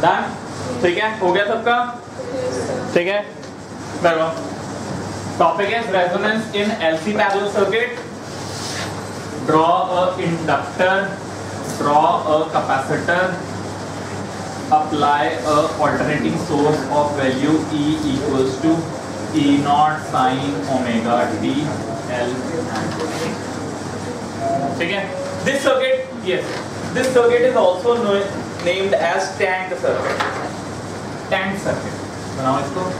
Done, ठीक है, हो गया सबका, ठीक है। करो, टॉपिक है resonance in LC parallel circuit. Draw a inductor, draw a capacitor, apply a alternating source of value E equals to E naught sine omega t L, ठीक है। This circuit, yes, this circuit is also named as tank circuit. Tank circuit बनाओ इसको।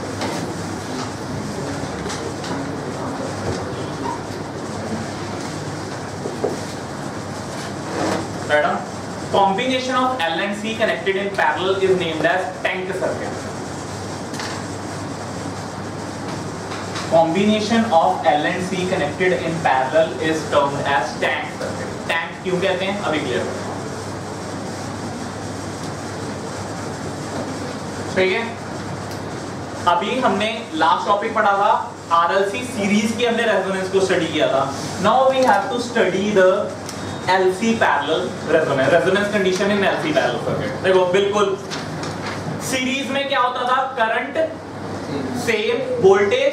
Combination of L and C connected in parallel is named as tank circuit. Combination of L and C connected in parallel is termed as tank circuit. Tank क्यों कहते हैं अभी clear हो, ठीक है। अभी हमने लास्ट टॉपिक पढ़ा था RLC सीरीज की, हमने रेजोनेंस को स्टडी किया था। Now we have to study the LC parallel resonance, resonance condition in LC parallel circuit. देखो बिल्कुल सीरीज में क्या होता था, करंट सेम, वोल्टेज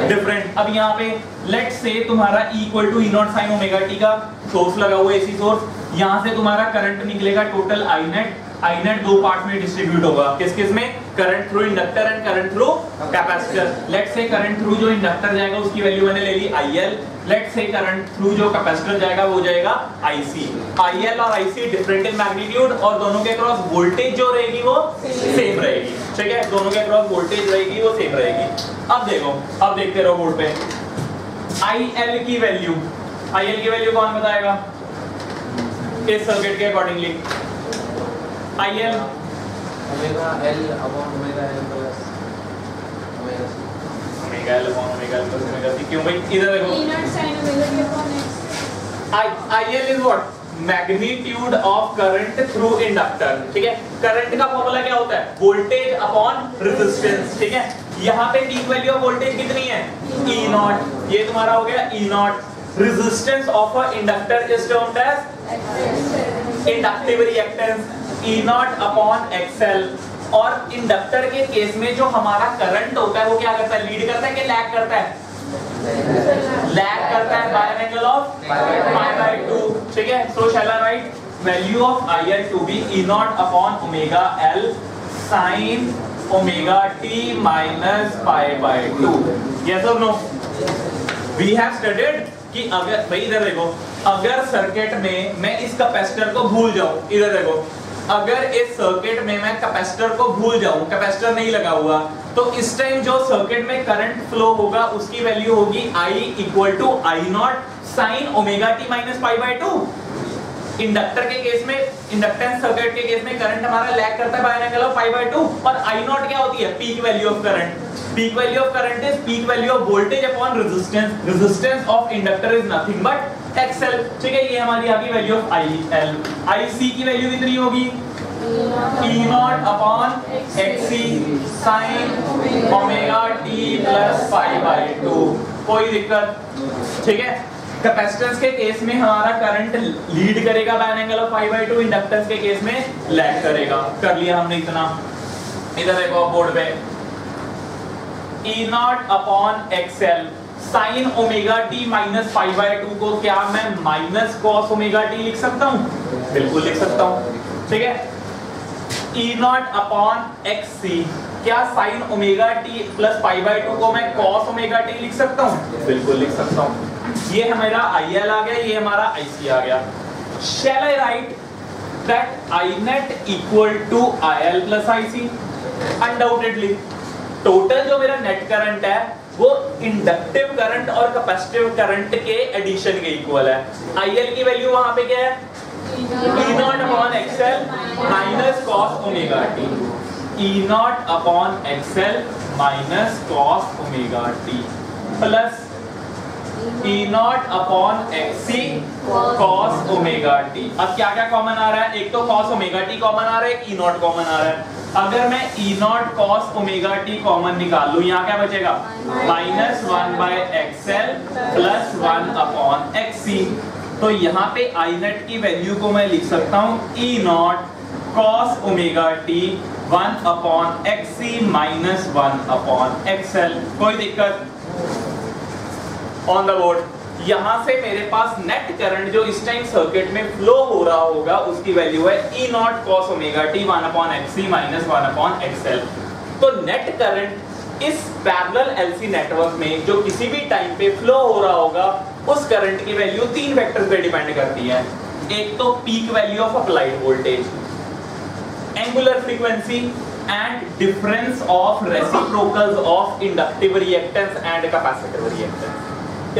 डिफरेंट। अब यहाँ पे लेट्स से तुम्हारा E equal to E naught sine omega t का सोर्स लगा हुआ है, AC सोर्स। यहाँ से तुम्हारा करंट निकलेगा total I net. I net दो पार्ट में डिस्ट्रीब्यूट होगा, किस किस में, current through inductor and current through capacitor. Let's say current through जो इंडक्टर जाएगा उसकी वैल्यू मैंने ले ली IL। Let's say current through जो कैपेसिटर जाएगा वो जाएगा IC। IL और IC डिफरेंट इन मैग्नीट्यूड और दोनों के अक्रॉस वोल्टेज जो रहेगी वो सेम रहेगी, ठीक है। दोनों के अक्रॉस वोल्टेज रहेगी वो सेम रहेगी। अब देखो, अब देखते रहो बोर्ड पे IL की वैल्यू, IL की वैल्यू कौन बताएगा इस सर्किट के accordingly. IL omega L upon omega L plus omega C, omega L upon omega L plus omega C। क्यों भाई, इधर देखो, E naught sine omega t upon x। IL is what, magnitude of current through inductor, ठीक है। Current का formula क्या होता है, वोल्टेज अपॉन रेजिस्टेंस, ठीक है। यहाँ पे पीक वैल्यू ऑफ वोल्टेज कितनी है, E नॉट, ये तुम्हारा हो गया E naught. Resistance of a inductor is termed as inductive reactance E naught upon XL। और इंडक्टर के केस में जो हमारा करंट होता है वो क्या करता है, लीड करता है कि लैग करता है, लैग करता है बाय एन एंगल ऑफ π/2, ठीक है। So shall I write value of IL to be E naught upon omega L sine omega t minus π/2। Yes और नो, वी हैव स्टडीड कि अगर भाई इधर देखो, अगर सर्किट में मैं इस कैपेसिटर को भूल जाऊं, इधर देखो, अगर इस सर्किट में मैं कैपेसिटर को भूल जाऊं, कैपेसिटर नहीं लगा हुआ, तो इस टाइम जो सर्किट में करंट फ्लो होगा उसकी वैल्यू होगी I equal to I naught sine omega t minus π/2। Inductor के केस में, इंडक्टेंस सर्किट के केस में करंट हमारा लैग करता है बाय एन एंगल ऑफ π/2 और I नॉट क्या होती है, peak value of current. Peak value of current is peak value of voltage upon resistance. Resistance of inductor is nothing but XL, ठीक है। ये हमारी आ गई वैल्यू ऑफ IL। IC की वैल्यू कितनी होगी, E naught upon XC sine omega t plus π/2। कोई दिक्कत, ठीक है। कैपेसिटेंस के केस में हमारा करंट लीड करेगा by an angle of π/2, inductance के केस में लैग करेगा। कर लिया हमने इतना। इधर देखो बोर्ड पे E naught upon XL sine omega t minus π/2 को क्या मैं माइनस कॉस ओमेगा t लिख सकता हूँ, बिल्कुल लिख सकता हूँ, ठीक है। E नॉट अपॉन XC क्या साइन ओमेगा t प्लस π/2 को मैं कॉस ओमेगा t लिख सकता हूँ, बिल्कुल लिख सकता हूँ। ये हमारा IL आ गया, ये हमारा IC आ गया। Shall I write that I net equal to IL plus IC? Undoubtedly total जो मेरा नेट करंट है वो इंडक्टिव करंट और कैपेसिटिव करंट के एडिशन के इक्वल है। IL की वैल्यू वहां पे क्या है, E naught upon XL minus cos omega t। E naught upon XL minus cos omega t plus E naught upon XC cos omega t। अब क्या क्या कॉमन आ रहा है, एक तो कॉस ओमेगा t कॉमन आ रहा है, एक E नॉट कॉमन आ रहा है। अगर मैं E not cos omega t common निकाल लूं, यहाँ क्या बचेगा, minus 1/XL plus 1 upon XC। तो यहाँ पे I नेट की वैल्यू को मैं लिख सकता हूँ E not cos omega t 1 upon xc minus 1 upon xl। कोई दिक्कत? ऑन द बोर्ड यहां से मेरे पास नेट करंट जो इस टाइम सर्किट में फ्लो हो रहा होगा उसकी वैल्यू है E not cos omega t 1 upon xc minus 1 upon xl। तो नेट करंट इस पैरेलल LC नेटवर्क में जो किसी भी टाइम पे फ्लो हो रहा होगा उस करंट की वैल्यू तीन वेक्टर्स पे डिपेंड करती है। एक तो peak value of applied voltage, angular frequency and difference of reciprocals of inductive reactance and capacitive reactance.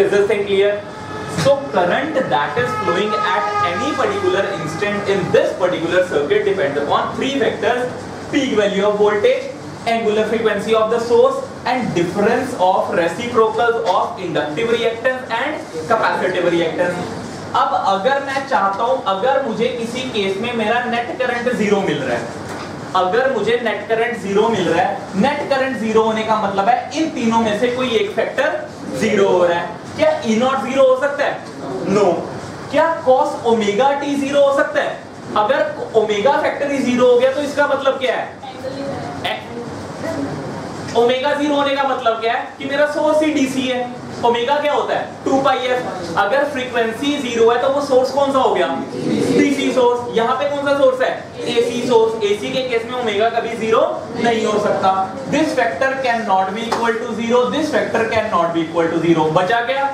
Is this thing clear? So current that is flowing at any particular instant in this particular circuit depends upon three vectors: peak value of voltage, angular frequency of the source, and difference of reciprocals of inductive reactance and capacitive reactance. अब अगर मैं चाहता हूं, अगर मुझे किसी case में मेरा नेट करंट जीरो मिल रहा है, अगर मुझे नेट करंट जीरो मिल रहा है, नेट करंट जीरो होने का मतलब है इन तीनों में से कोई एक फैक्टर जीरो हो रहा है। क्या E नॉट जीरो हो सकता है? नो। क्या cos ओमेगा t जीरो हो सकता है? अगर ओमेगा फैक्टर ही जीरो हो गया तो इसका मतलब क्या है? ओमेगा जीरो होने का मतलब क्या है कि मेरा सोर्स ही डीसी है। ओमेगा क्या होता है? 2 पाई f। अगर फ्रीक्वेंसी जीरो है तो वो सोर्स कौन सा हो गया? DC source. यहाँ पे कौन सा सोर्स है? AC source. एसी के केस में ओमेगा कभी जीरो नहीं हो सकता। This factor can not be equal to zero, this factor can not be equal to zero. बचा क्या?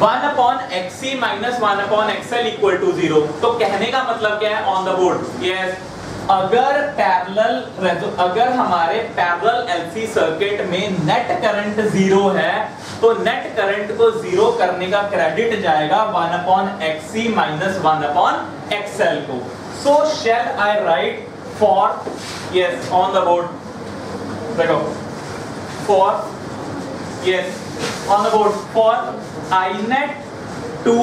1 upon xc minus 1 upon xl equal to zero. तो कहने का मतलब क्या है ऑन द बोर्ड? यस, अगर हमारे पैरेलल LC सर्किट में नेट करंट जीरो है तो नेट करंट को जीरो करने का क्रेडिट जाएगा 1 upon xc minus 1 upon xl को। So shall I write for, yes on the board, देखो for, yes on the board, for I net to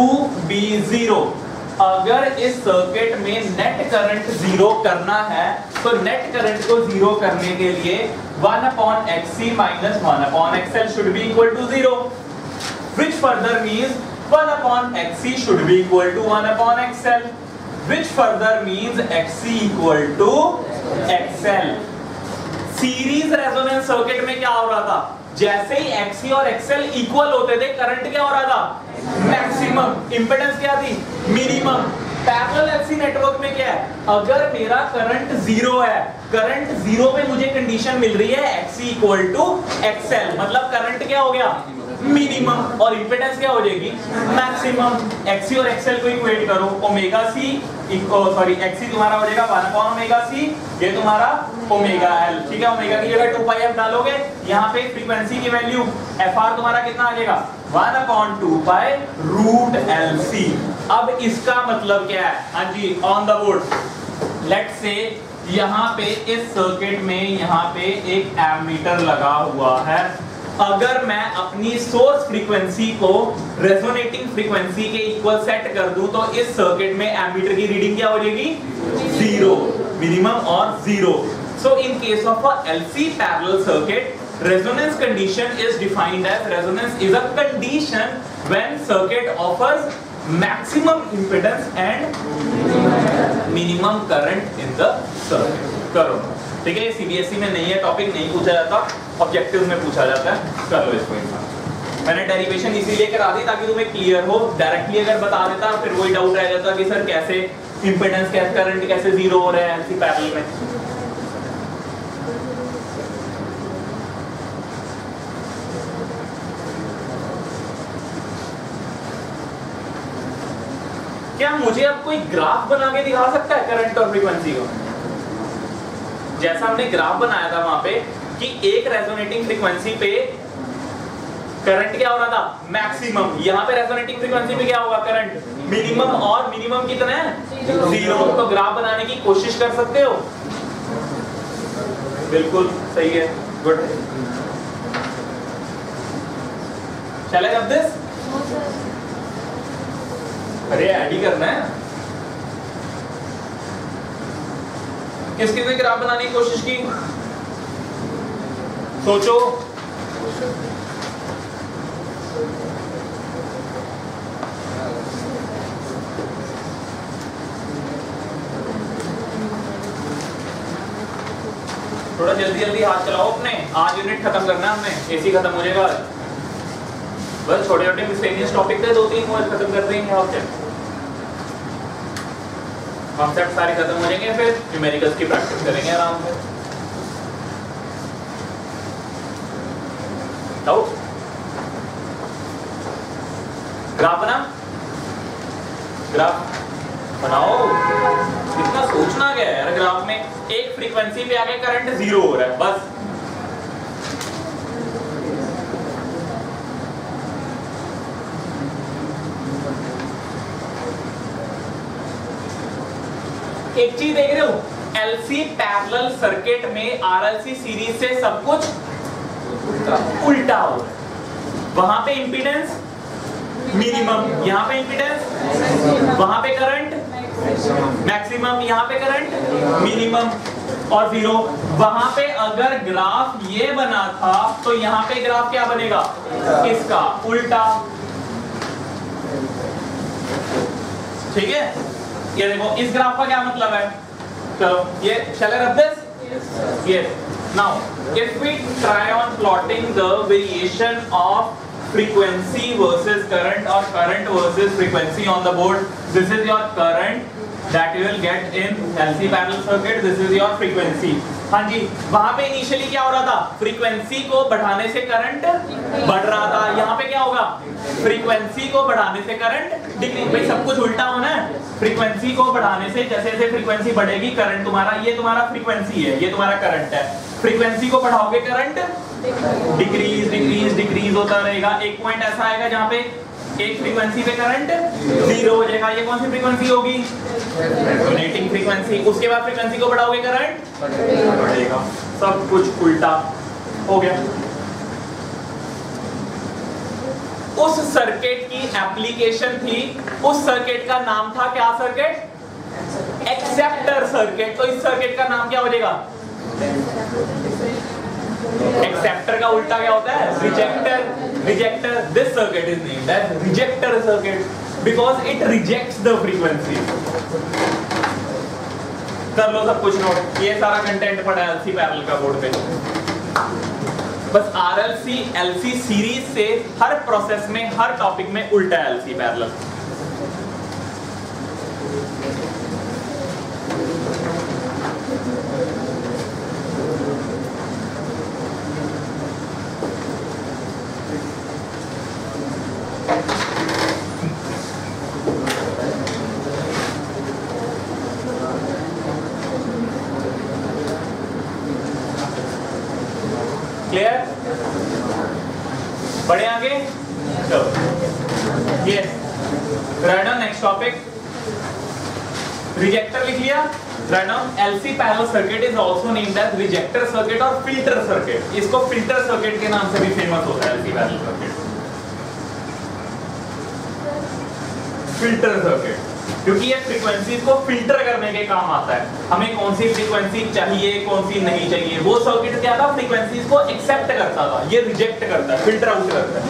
be zero। अगर इस सर्किट में नेट करंट जीरो करना है तो नेट करंट को zero करने के लिए 1 upon xc minus 1 upon xl should be equal to 0, which further means 1 upon xc should be equal to 1 upon xl, which further means xc equal to xl। Series resonance circuit में क्या हो रहा था? जैसे ही XC और XL equal होते थे current क्या हो रहा था? मैक्सिमम। इंपेडेंस क्या थी? मिनिमम। पैरेलल LC नेटवर्क में क्या है? अगर मेरा करंट जीरो है, करंट जीरो पे मुझे कंडीशन मिल रही है XC इक्वल टू XL, मतलब करंट क्या हो गया? मिनिमम। और इंपेडेंस क्या हो जाएगी? मैक्सिमम। XC और XL को इक्वेट करो, ओमेगा C सॉरी XC तुम्हारा हो जाएगा 1 अपॉन ओमेगा C, ये तुम्हारा ओमेगा L। ठीक है, ओमेगा की जगह 2 पाई f डालोगे, यहाँ पे फ्रीक्वेंसी की वैल्यू FR तुम्हारा कितना आ जाएगा? 1 अपॉन 2 पाई रूट LC। अब इसका मतलब क्या है? हाँ जी, on the board let's say यहाँ पे इस सर्किट में यहाँ पे एक एमीटर लगा हुआ है। अगर मैं अपनी सोर्स फ्रीक्वेंसी को रेजोनेटिंग फ्रीक्वेंसी के इक्वल सेट कर दूं तो इस सर्किट में एमीटर की रीडिंग क्या हो जाएगी? जीरो, मिनिमम और zero. So in case of a LC parallel circuit, resonance condition is defined as, resonance is a condition when circuit offers maximum impedance and minimum current in the circuit। करो, ठीक है, CBSE में नहीं है, topic नहीं पूछा जाता, objective में पूछा जाता है। कर लो इसको एक बार। मैंने डेरिवेशन इसीलिए करा दी ताकि तुम्हें क्लियर हो। डायरेक्टली अगर बता देता फिर वही डाउट रह जाता कि सर कैसे इंपेडेंस, कैसे करंट कैसे जीरो हो रहे हैं LC पैरेलल में। क्या मुझे अब कोई ग्राफ बना के दिखा सकता है करंट और फ्रीक्वेंसी को? जैसा हमने ग्राफ बनाया था वहां पे कि एक रेजोनेटिंग फ्रीक्वेंसी पे करंट क्या हो रहा था? मैक्सिमम। यहाँ पे रेजोनेटिंग फ्रीक्वेंसी पे क्या होगा? Current minimum. और मिनिमम कितना है? जीरो। तो ग्राफ बनाने की कोशिश कर सकते हो? बिल्कुल सही है, good. Shall I rub this? अरे ऐड ही करना है। किस किसने ग्राफ बनाने की कोशिश की? सोचो। थोड़ा जल्दी जल्दी हाथ चलाओ अपने, आज यूनिट खत्म करना है हमने, एसी खत्म हो जाएगा। बस छोटे छोटे मिसलेनियस टॉपिक थे, 2-3 वो खत्म कर देंगे और क्या, कॉन्सेप्ट सारे खत्म हो जाएंगे, फिर न्यूमेरिकल्स की प्रैक्टिस करेंगे आराम से। डाउट? ग्राफ बना, ग्राफ बनाओ, इतना सोचना क्या है यार। ग्राफ में एक फ्रीक्वेंसी पे आके करंट 0 हो रहा है बस, एक चीज देख रहे हो, एलसी पैरेलल सर्किट में आरएलसी सीरीज से सब कुछ उल्टा हो रहा है। वहां पे इंपीडेंस मिनिमम, यहाँ पे इंपीडेंस, वहां पे करंट मैक्सिमम, यहाँ पे करंट मिनिमम और 0। वहां पे अगर ग्राफ ये बना था तो यहाँ पे ग्राफ क्या बनेगा, इसका उल्टा। ठीक है, ये देखो इस ग्राफ का क्या मतलब है, चलो ये shall I rub this? Yes. Now, if we try on plotting the variation of frequency versus current or current versus frequency on the board, this is your current that you will get in LC parallel circuit, this is your frequency। हाँ जी, वहां पे initially क्या हो रहा था, frequency को बढ़ाने से करंट बढ़ रहा था, यहाँ पे क्या होगा, फ्रीक्वेंसी को बढ़ाने से करंट डिक्रीज। भाई सब कुछ उल्टा होना है, फ्रीक्वेंसी को बढ़ाने से जैसे जैसे फ्रीक्वेंसी बढ़ेगी करंट तुम्हारा, ये तुम्हारा फ्रीक्वेंसी है, ये तुम्हारा करंट है, फ्रीक्वेंसी को बढ़ाओगे करंट डिक्रीज डिक्रीज डिक्रीज होता रहेगा। एक पॉइंट ऐसा आएगा जहाँ पे एक फ्रीक्वेंसी पे करंट 0 हो जाएगा। ये कौन सी फ्रीक्वेंसी होगी, रेजोनेटिंग फ्रीक्वेंसी। उसके बाद फ्रीक्वेंसी को बढ़ाओगे करंट बढ़ेगा, सब कुछ उल्टा हो गया। उस सर्किट की एप्लीकेशन थी, उस सर्किट का नाम था क्या, सर्किट एक्सेप्टर सर्किट। तो इस सर्किट का नाम क्या हो जाएगा, एक्सेप्टर का उल्टा क्या होता है, rejector. Rejector, this circuit is named as rejector circuit because it rejects the frequency. कर लो सब कुछ नोट, ये सारा कंटेंट पड़ा है एलसी पैरेलल का बोर्ड पे। बस आरएलसी एलसी सीरीज से हर प्रोसेस में हर टॉपिक में उल्टा है एलसी पैरेलल। क्लियर, बढ़े आगे, चलो ये राइट। नेक्स्ट टॉपिक रिजेक्टर लिख लिया। Right now LC parallel circuit is also named as rejector circuit और फिल्टर सर्किट। इसको फिल्टर सर्किट के नाम से भी फेमस होता है LC parallel circuit, filter circuit, क्योंकि ये फ्रीक्वेंसीज को फिल्टर करने के काम आता है। हमें कौन सी फ्रीक्वेंसी चाहिए, कौन सी नहीं चाहिए। वो सर्किट क्या था, फ्रीक्वेंसीज को एक्सेप्ट करता था, ये रिजेक्ट करता है, फिल्टर आउट करता है।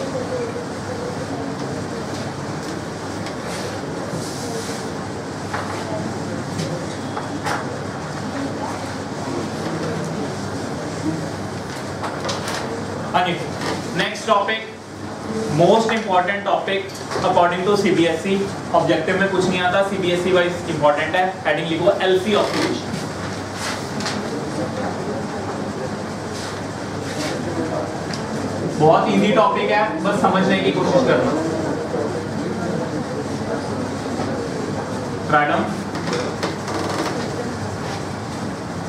Next topic, most important topic according to CBSE. Objective में कुछ नहीं आता, सीबीएसई वाइज इंपॉर्टेंट है। हेडिंग लिखो एलसी ऑसिलेशन। बहुत इजी टॉपिक है, बस समझने की कोशिश करना। Right,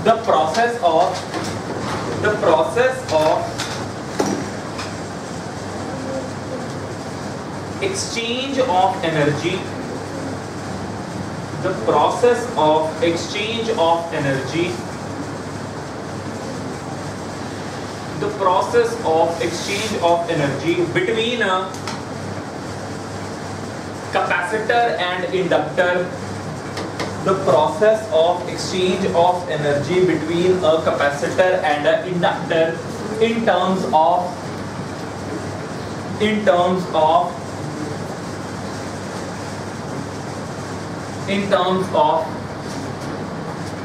the process of exchange of energy, the process of exchange of energy, the process of exchange of energy between a capacitor and inductor, the process of exchange of energy between a capacitor and an inductor in terms of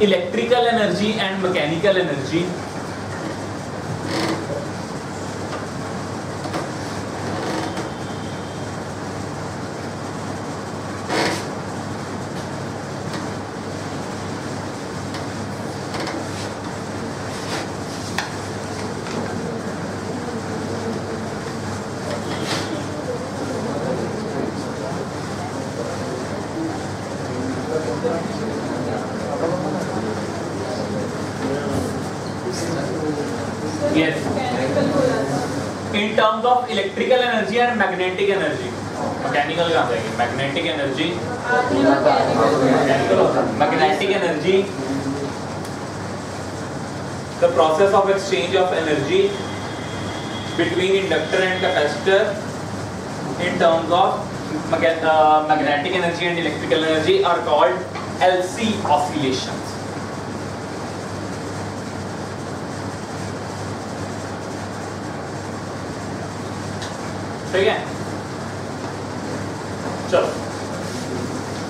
electrical energy and mechanical energy Yes. In terms of electrical energy and magnetic energy. Mechanical कहाँ जाएगी? Magnetic energy, magnetic energy, the process of exchange of energy between inductor and capacitor in terms of magnetic energy and electrical energy are called LC oscillations. ठीक है, चलो.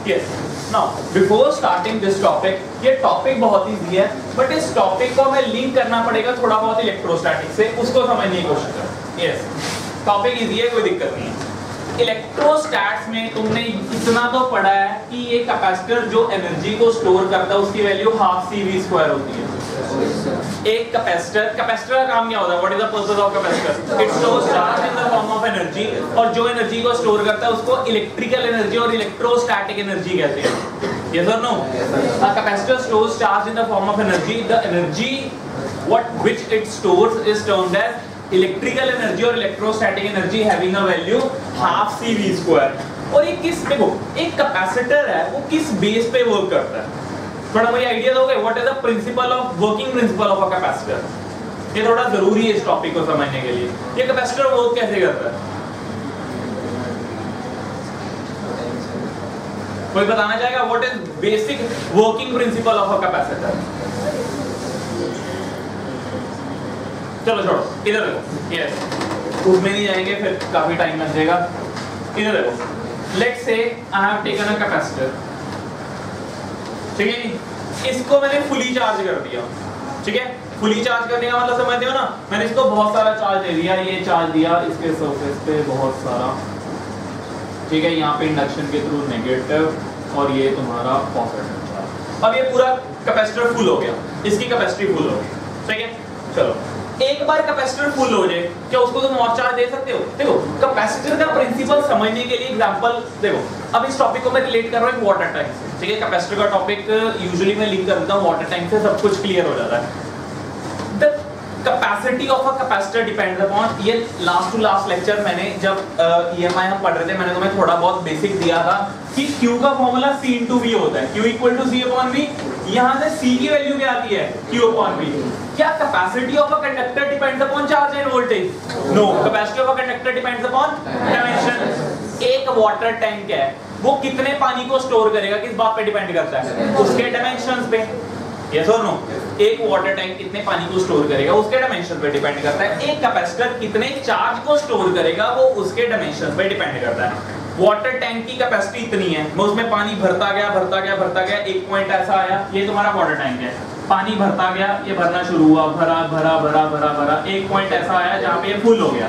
Yes. Now, before starting this topic, ये topic बहुत easy है, but इस topic को हमें link करना पड़ेगा थोड़ा बहुत इलेक्ट्रोस्टैटिक से, उसको समझने की कोशिश करो. Yes. टॉपिक इजी है, कोई दिक्कत नहीं है. इलेक्ट्रोस्टैट्स में तुमने इतना तो पढ़ा है कि ये कैपेसिटर जो एनर्जी को स्टोर करता है उसकी वैल्यू हाफ CV² होती है. एक कैपेसिटर का काम क्या होता है? What is the purpose of capacitor? It stores charge in the form of energy, और जो एनर्जी को स्टोर करता है उसको इलेक्ट्रिकल एनर्जी और इलेक्ट्रोस्टैटिक एनर्जी कहते हैं. यस और no? A capacitor stores charge in the form of energy. The energy what which it stores is termed as electrical energy और electrostatic energy having a value half CV². और ये किस पे, देखो एक कैपेसिटर है वो किस बेस पे वर्क करता है? थोड़ा मुझे आइडिया दोगे? What is the principle of working principle of a capacitor? ये थोड़ा जरूरी है इस टॉपिक को समझने के लिए. ये कैपेसिटर वर्क कैसे करता है? कोई बताना चाहेगा? What is basic working principle of a capacitor? चलो छोड़ो, इधर देखो. यस, उसमें नहीं जाएंगे, फिर काफी टाइम लग जाएगा. इधर देखो. Let's say I have taken a capacitor. ठीक है, इसको मैंने फुली चार्ज कर दिया. ठीक है, फुली चार्ज करने का मतलब समझते हो ना? मैंने इसको बहुत सारा चार्ज दे दिया, ये चार्ज दिया इसके सरफेस पे बहुत सारा. ठीक है, यहाँ पे इंडक्शन के थ्रू नेगेटिव और ये तुम्हारा पॉजिटिव चार्ज. अब ये पूरा कैपेसिटर फुल हो गया, इसकी कैपेसिटी फुल हो गई. ठीक है, चलो एक बार कैपेसिटर फुल हो जाए, क्या उसको तुम और चार्ज दे सकते हो? देखो कैपेसिटर का प्रिंसिपल समझने के लिए एग्जांपल देखो. अब इस टॉपिक को मैं रिलेट कर रहा हूं एक वाटर टैंक से. ठीक है, कैपेसिटर का टॉपिक यूजुअली मैं लिंक कर देता हूं वाटर टैंक से, सब कुछ क्लियर हो जाता है. The capacity of a capacitor depends upon, ये लास्ट टू लास्ट लेक्चर मैंने जब EMI हम पढ़ रहे थे मैंने तुम्हें थोड़ा बहुत बेसिक दिया था कि Q का फॉर्मूला C/V होता है. Q = C/V. यहाँ से C की वैल्यू क्या आती है? Q/V. क्या capacity of a conductor depends upon charge and voltage? No. Capacity of a conductor depends upon dimension. एक वाटर टैंक है, वो कितने पानी को स्टोर करेगा किस बात पे डिपेंड करता है? उसके डायमेंशंस पे. यस और नो? एक वाटर टैंक कितने पानी को स्टोर करेगा उसके डायमेंशन पे डिपेंड करता है. एक कैपेसिटर कितने चार्ज को स्टोर करेगा वो उसके डायमेंशन पे डिपेंड करता है. वाटर टैंक की कैपेसिटी इतनी है, मैं उसमें पानी भरता गया, एक पॉइंट ऐसा आया, ये तुम्हारा वाटर टैंक है. पानी भरता गया, ये भरना शुरू हुआ, भरा, एक पॉइंट ऐसा आया जहाँ पे ये फुल हो गया.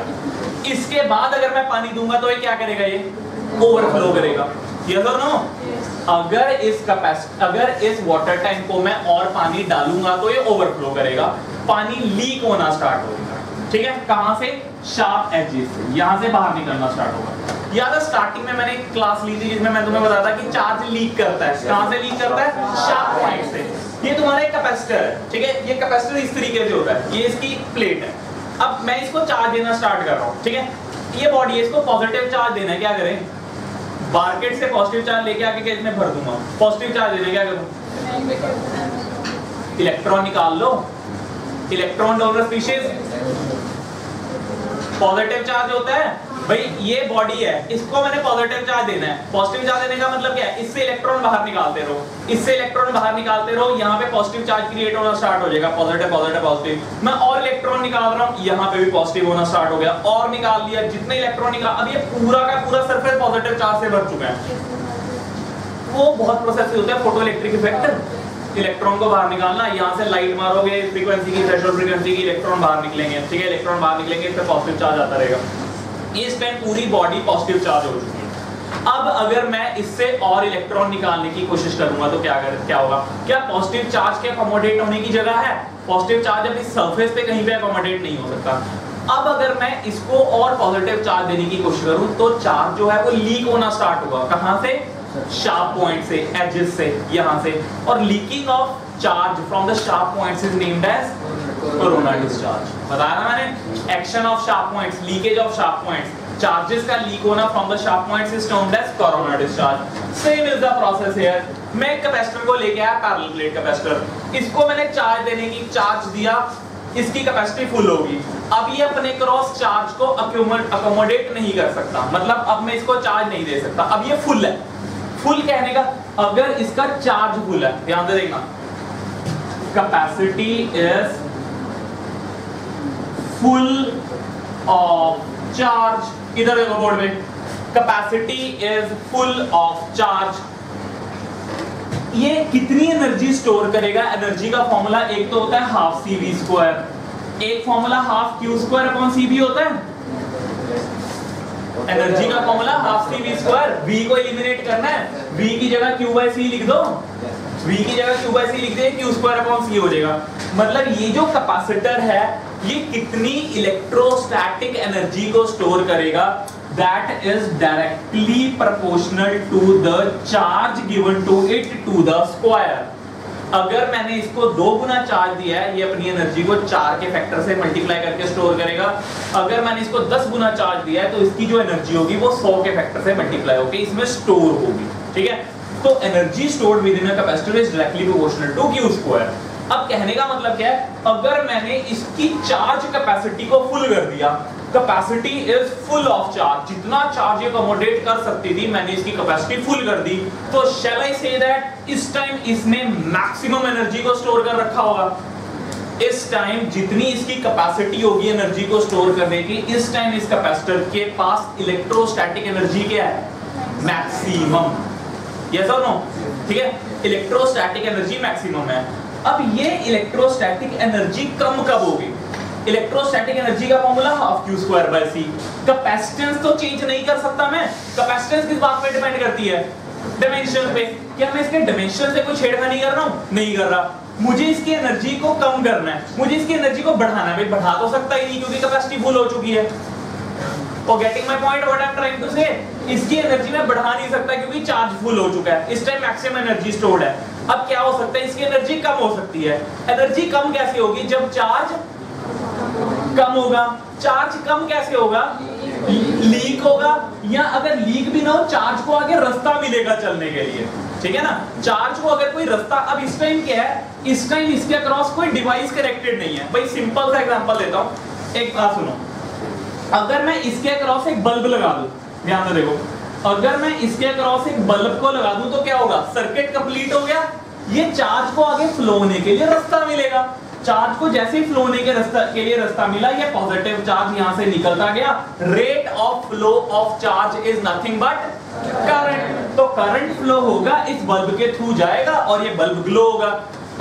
इसके बाद अगर मैं पानी दूंगा तो ये क्या करेगा? ये ओवरफ्लो करेगा. यस और नो? अगर इस वाटर टैंक को मैं और पानी डालूंगा तो ये ओवरफ्लो करेगा, पानी लीक होना स्टार्ट होगा. ठीक है, कहां से? शार्प एजेस से, यहां से बाहर निकलना स्टार्ट होगा. याद है स्टार्टिंग में मैंने एक क्लास ली थी जिसमें मैं तुम्हें बताया था कि चार्ज लीक करता है. कहां से लीक करता है? शार्प पॉइंट से. ये तुम्हारा एक कैपेसिटर है. ठीक है, ये कैपेसिटर इस तरीके से होता है, ये इसकी प्लेट है. अब मैं इसको चार्ज देना स्टार्ट कर रहा हूं. ठीक है, ये बॉडी है, इसको पॉजिटिव चार्ज देना है. क्या करें? मार्केट से पॉजिटिव चार्ज लेके आके इसमें भर दूंगा. पॉजिटिव चार्ज देने क्या करूं? इलेक्ट्रॉन निकाल लो. Electron donor species. Positive charge होता है भाई, ये बॉडी है, इसको मैंने पॉजिटिव चार्ज देना है. पॉजिटिव चार्ज देने का मतलब क्या है? इससे इलेक्ट्रॉन बाहर निकालते रहो, इससे इलेक्ट्रॉन बाहर निकालते रहो, यहाँ पे पॉजिटिव चार्ज क्रिएट होना स्टार्ट हो जाएगा. पॉजिटिव. मैं और इलेक्ट्रॉन निकाल रहा हूँ, यहाँ पे भी पॉजिटिव होना स्टार्ट हो गया, और निकाल लिया. जितने इलेक्ट्रॉन निकाल, अब ये पूरा का पूरा सरफेस पॉजिटिव चार्ज से भर चुका है. वो बहुत प्रोसेस होता है, फोटो इलेक्ट्रिक इफेक्ट. इलेक्ट्रॉन को बाहर निकालना, यहाँ से लाइट मारोगे फ्रीक्वेंसी की, थ्रेशोल्ड फ्रीक्वेंसी की, इलेक्ट्रॉन बाहर निकलेंगे. ठीक है, इलेक्ट्रॉन बाहर निकलेंगे, इस पे पॉजिटिव चार्ज आता रहेगा. इस पे पूरी बॉडी पॉजिटिव चार्ज हो चुकी है. अब अगर मैं इससे और इलेक्ट्रॉन निकालने की कोशिश करूंगा तो क्या होगा? क्या पॉजिटिव चार्ज के अकोमोडेट होने की जगह है? पॉजिटिव चार्ज अब इस सरफेस पे कहीं पे अकोमोडेट नहीं हो सकता. अब अगर मैं इसको और पॉजिटिव चार्ज देने की कोशिश करूं तो चार्ज जो है वो लीक होना स्टार्ट होगा. कहां से? शार्प पॉइंट से, एजेस से, यहां से. और leaking of charge from the sharp points is named as corona discharge. बताया ना मैंने, action of sharp points, leakage of sharp points, charges का लीक होना from the sharp points is termed as corona discharge. Same is the process here. मैं एक capacitor को लेके आया, पैरेलल प्लेट कैपेसिटर, इसको मैंने चार्ज देने की चार्ज दिया, इसकी कैपेसिटी फुल होगी। अब ये अपने क्रॉस चार्ज को अकोमोडेट नहीं कर सकता, मतलब अब मैं इसको चार्ज नहीं दे सकता, अब ये फुल है। फुल कहने का, अगर इसका चार्ज फुल है, ध्यान से देखना, capacity is full of charge, इधर देखो बोर्ड में, capacity is full of charge. ये कितनी एनर्जी स्टोर करेगा? एनर्जी का फॉर्मूला एक तो होता है हाफ सी वी स्क्वायर, एक formula half Q square upon C V होता है। एनर्जी का formula half C V square, V को एलिमिनेट करना है, वी की जगह क्यू बाय सी लिख दो, वी की जगह क्यू बाय सी लिख दे, क्यू स्क्वायर अपॉन सी हो जाएगा। मतलब ये जो कैपेसिटर है ये कितनी इलेक्ट्रोस्टैटिक एनर्जी को स्टोर करेगा? That is directly proportional to the charge given to it to the square। अगर मैंने इसको 2 गुना चार्ज दिया है, ये अपनी एनर्जी को 4 के फैक्टर से मल्टीप्लाई करके स्टोर करेगा। अगर मैंने इसको 10 गुना चार्ज दिया है तो इसकी जो एनर्जी होगी वो 100 के फैक्टर से मल्टीप्लाई होकर इसमें स्टोर होगी। ठीक है, तो energy stored within a capacitor is directly proportional to Q square. अब कहने का मतलब क्या है? अगर मैंने इसकी चार्ज कैपेसिटी को फुल कर दिया, capacity is full of charge, जितना चार्ज ये अकोमोडेट कर सकती थी मैंने इसकी कैपेसिटी फुल कर दी, तो शैल आई से दैट इस टाइम इसने मैक्सिमम एनर्जी को स्टोर कर रखा होगा। इस टाइम जितनी इसकी कैपेसिटी होगी एनर्जी को स्टोर करने की, इस टाइम इस कैपेसिटर के पास इलेक्ट्रोस्टैटिक एनर्जी क्या है? मैक्सिमम। यस और नो? ठीक है, इलेक्ट्रोस्टैटिक एनर्जी मैक्सिमम है। अब ये इलेक्ट्रोस्टैटिक एनर्जी कम कब होगी? इलेक्ट्रोस्टैटिक एनर्जी का formula half Q square by C. Capacitance तो चेंज नहीं कर सकता मैं, कैपेसिटेंस किस बात पे डिपेंड करती है? डायमेंशन पे। क्या मैं इसके डायमेंशन से कोई छेड़खानी कर रहा हूं? नहीं कर रहा। मुझे इसकी एनर्जी को कम करना है, मुझे इसकी एनर्जी को बढ़ाना है, भाई बढ़ा तो सकता ही नहीं क्योंकि कैपेसिटी फुल हो चुकी है। और getting my point what I am trying to say, इसकी एनर्जी मैं बढ़ा नहीं सकता क्योंकि चार्ज फुल हो चुका है, इस टाइम मैक्सिमम एनर्जी स्टोर्ड है। अब क्या हो सकता है? इसकी एनर्जी कम हो सकती है। एनर्जी कम कैसे होगी? जब चार्ज कम होगा। चार्ज कम कैसे होगा? लीक होगा, या अगर लीक भी ना हो चार्ज को आगे रास्ता मिलेगा चलने के लिए। ठीक है ना, चार्ज को अगर कोई रास्ता, अब इस टाइम क्या है? इस टाइम इसके अक्रॉस कोई डिवाइस कनेक्टेड नहीं है। भाई सिंपल सा एग्जांपल देता हूं, एक बात सुनो, अगर मैं इसके अक्रॉस एक बल्ब लगा दूं, ध्यान से देखो, अगर मैं इसके अक्रॉस एक बल्ब को लगा दूं तो क्या होगा? सर्किट कंप्लीट हो गया, ये चार्ज को आगे फ्लो होने के लिए रास्ता मिलेगा। चार्ज को जैसे ही फ्लो होने के लिए रास्ता मिला, ये पॉजिटिव चार्ज यहां से निकलता गया। Rate of flow of charge is nothing but current. तो करंट फ्लो होगा, इस बल्ब के थ्रू जाएगा और ये बल्ब ग्लो होगा।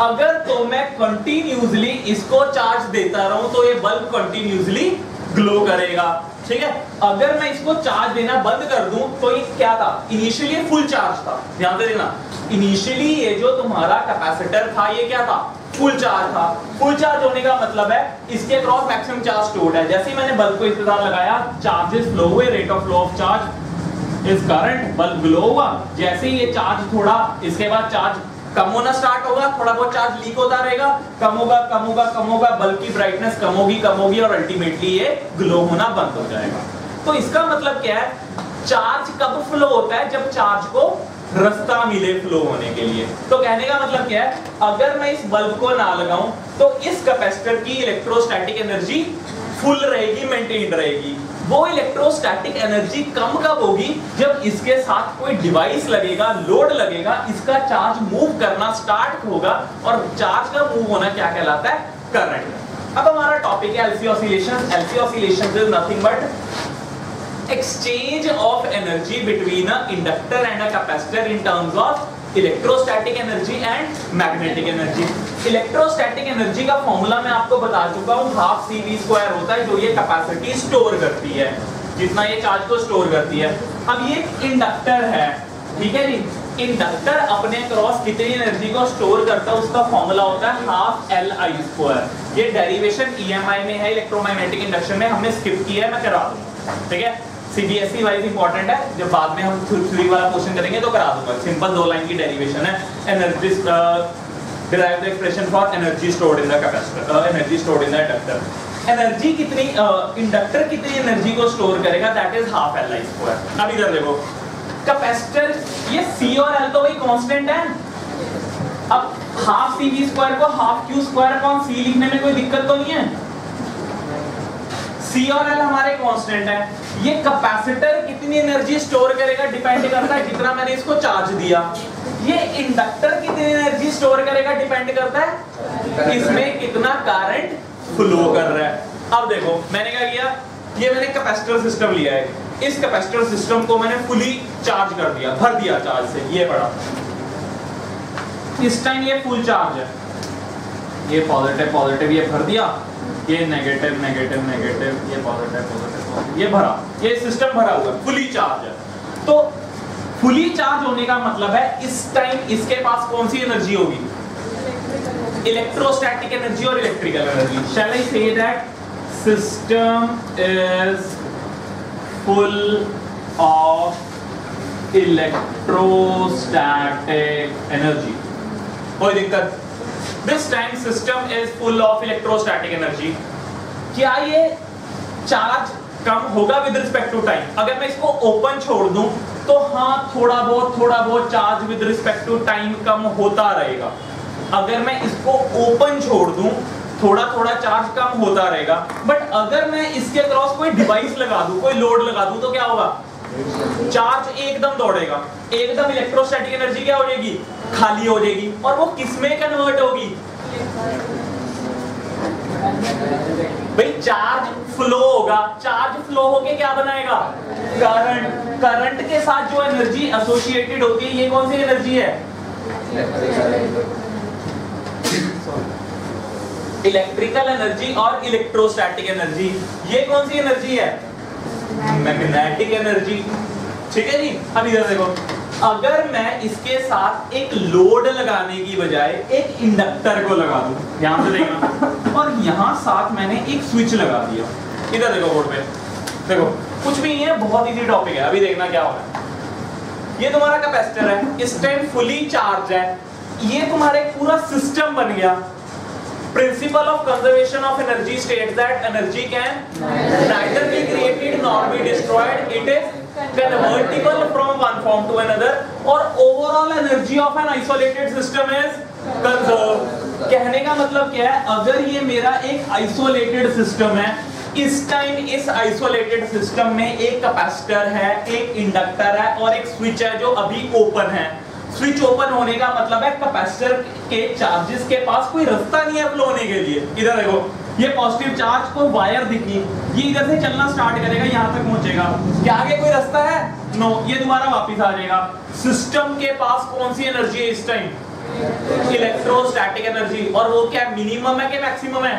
अगर तो मैं कंटिन्यूअसली इसको चार्ज देता रहूं तो ये बल्ब कंटिन्यूअसली ग्लो करेगा। ठीक है, अगर मैं इसको चार्ज देना बंद कर दूं तो ये क्या था? इनिशियली फुल चार्ज था। ध्यान से देखना, इनिशियली ये जो तुम्हारा कैपेसिटर था ये क्या था? फुल चार्ज था। फुल चार्ज होने का मतलब है इसके क्रॉस मैक्सिमम चार्ज स्टोर्ड है। जैसे ही मैंने बल्ब को इस तरह लगाया, चार्जेस फ्लो हुए, rate of flow of charge is current, bulb glow हुआ। जैसे ही ये चार्ज थोड़ा, इसके बाद चार्ज कम होना स्टार्ट होगा, थोड़ा बहुत चार्ज लीक होता रहेगा, कम होगा कम होगा कम होगा, बल्ब की ब्राइटनेस कम होगी और अल्टीमेटली ये ग्लो होना बंद हो जाएगा। तो इसका मतलब क्या है? चार्ज कब फ्लो होता है? जब चार्ज को रास्ता मिले फ्लो होने के लिए। तो कहने का मतलब क्या है? अगर मैं इस बल्ब को ना लगाऊं तो इस कैपेसिटर की इलेक्ट्रोस्टैटिक एनर्जी फुल रहेगी, मेंटेन रहेगी। वो इलेक्ट्रोस्टैटिक एनर्जी कम कब होगी? जब इसके साथ कोई डिवाइस लगेगा, लोड लगेगा, इसका चार्ज मूव करना स्टार्ट होगा, और चार्ज का मूव होना क्या कहलाता है? करंट। अब हमारा टॉपिक है LC oscillations. LC oscillations is nothing but exchange of energy between a inductor and a capacitor in terms of electrostatic energy and magnetic energy। Electrostatic energy का फॉर्मूला मैं आपको बता चुका हूं, हाफ सी वी स्क्वायर होता है, जो ये कैपेसिटी स्टोर करती है, जितना ये चार्ज को स्टोर करती है। अब ये इंडक्टर है, ठीक है जी, इंडक्टर अपने क्रॉस कितनी एनर्जी को स्टोर करता है उसका फॉर्मूला होता है हाफ एल आई स्क्वायर। ये डेरिवेशन ईएमआई में है, इलेक्ट्रोमैग्नेटिक इंडक्शन में, हमने स्किप किया है, मैं करा दूंगा। ठीक है, सीबीएसई वाइज इंपॉर्टेंट है, जब बाद में हम थ्योरी वाला क्वेश्चन करेंगे तो करा दूंगा। सिंपल 2 लाइन की डेरिवेशन है। Energy derive the expression for energy stored in the capacitor, energy stored in the inductor. Energy कितनी, इंडक्टर कितनी एनर्जी को स्टोर करेगा, that is half L I square. अब इधर देखो कैपेसिटर, ये सी और एल तो वही कांस्टेंट है। अब हाफ सी वी स्क्वायर को हाफ क्यू स्क्वायर अपॉन सी लिखने में कोई दिक्कत तो नहीं है। सी और एल हमारे कांस्टेंट है। ये कैपेसिटर कितनी एनर्जी स्टोर करेगा डिपेंड करता है जितना मैंने इसको चार्ज दिया। ये इंडक्टर कितनी एनर्जी स्टोर करेगा डिपेंड करता है इसमें कितना करंट फ्लो कर रहा है। अब देखो मैंने क्या किया, ये मैंने कैपेसिटर सिस्टम लिया है, इस कैपेसिटर सिस्टम को मैंने फुली चार्ज कर दिया, भर दिया चार्ज से, ये पड़ा। इस टाइम ये फुल चार्ज है, ये पॉजिटिव पॉजिटिव ये भर दिया, ये नेगेटिव नेगेटिव नेगेटिव, ये पॉजिटिव पॉजिटिव, ये भरा, ये सिस्टम भरा हुआ है, फुली चार्ज है। तो फुली चार्ज होने का मतलब है इस टाइम इसके पास कौन सी एनर्जी होगी, इलेक्ट्रोस्टैटिक एनर्जी और electrical energy. Shall I say that system is full of electrostatic energy, कोई दिक्कत? This time system is full of electrostatic energy. क्या ये चार्ज कम होगा विद रिस्पेक्ट टू टाइम? अगर मैं इसको ओपन छोड़ दूं तो हाँ थोड़ा बहुत charge with respect to time कम होता रहेगा। अगर मैं इसको ओपन छोड़ दूं थोड़ा चार्ज कम होता रहेगा। बट अगर मैं इसके क्रॉस कोई डिवाइस लगा दूं, कोई लोड लगा दूं तो क्या होगा, चार्ज एकदम दौड़ेगा, एकदम इलेक्ट्रोस्टैटिक एनर्जी क्या हो जाएगी, खाली हो जाएगी। और वो किसमें कन्वर्ट होगी भाई, चार्ज फ्लो होगा, चार्ज फ्लो होके क्या बनाएगा, करंट। करंट के साथ जो एनर्जी एसोसिएटेड होती है ये कौन सी एनर्जी है, इलेक्ट्रिकल एनर्जी और इलेक्ट्रोस्टैटिक एनर्जी। ये कौन सी एनर्जी है, मैग्नेटिक एनर्जी। ठीक है जी। अब इधर देखो, अगर मैं इसके साथ एक लोड लगाने की बजाय एक इंडक्टर को लगा दूं, ध्यान से देखना, और यहां साथ मैंने एक स्विच लगा दिया, इधर देखो बोर्ड पे, देखो कुछ भी नहीं है, बहुत इजी टॉपिक है। अभी देखना क्या हो रहा है। ये तुम्हारा कैपेसिटर है, इस टाइम फुली चार्ज है, ये तुम्हारे पूरा सिस्टम बन गया। Principle of conservation of energy states that energy can neither be created nor be destroyed. It is convertible from one form to another. और overall energy of an isolated system is conserved. कहने का मतलब क्या है, अगर ये मेरा एक isolated system है, इस टाइम इस आइसोलेटेड सिस्टम में एक कैपेसिटर है, एक इंडक्टर है और एक स्विच है जो अभी ओपन है। स्विच ओपन होने का मतलब है कैपेसिटर के चार्जेस के पास कोई रास्ता नहीं है फ्लो होने के लिए। इधर देखो, ये पॉजिटिव चार्ज को वायर दिखी, ये इधर से चलना स्टार्ट करेगा, यहाँ तक पहुंचेगा, क्या आगे कोई रास्ता है, नो, ये दोबारा वापस आ जाएगा। सिस्टम के पास कौन सी एनर्जी है इस टाइम, इलेक्ट्रोस्टैटिक एनर्जी, और वो क्या मिनिमम है कि मैक्सिमम है,